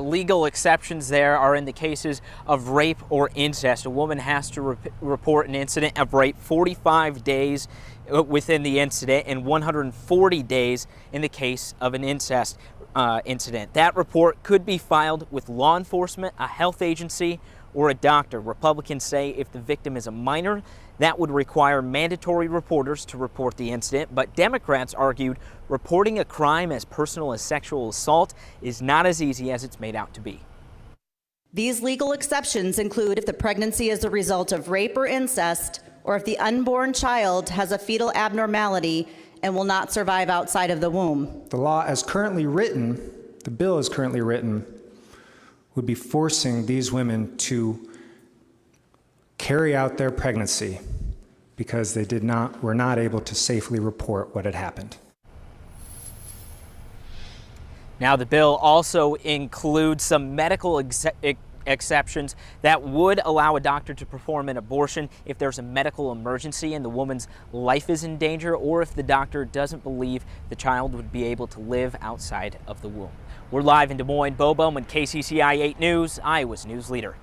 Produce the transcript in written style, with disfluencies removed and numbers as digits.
legal exceptions there are in the cases of rape or incest. A woman has to report an incident of rape 45 days within the incident and 140 days in the case of an incest incident. That report could be filed with law enforcement, a health agency, or a doctor. Republicans say if the victim is a minor, that would require mandatory reporters to report the incident, but Democrats argued reporting a crime as personal as sexual assault is not as easy as it's made out to be. These legal exceptions include if the pregnancy is a result of rape or incest, or if the unborn child has a fetal abnormality and will not survive outside of the womb. The law as currently written, the bill as currently written, would be forcing these women to carry out their pregnancy because they were not able to safely report what had happened. Now, the bill also includes some medical exceptions that would allow a doctor to perform an abortion if there's a medical emergency and the woman's life is in danger, or if the doctor doesn't believe the child would be able to live outside of the womb. We're live in Des Moines. Bo Bowman, KCCI 8 News, Iowa's news leader.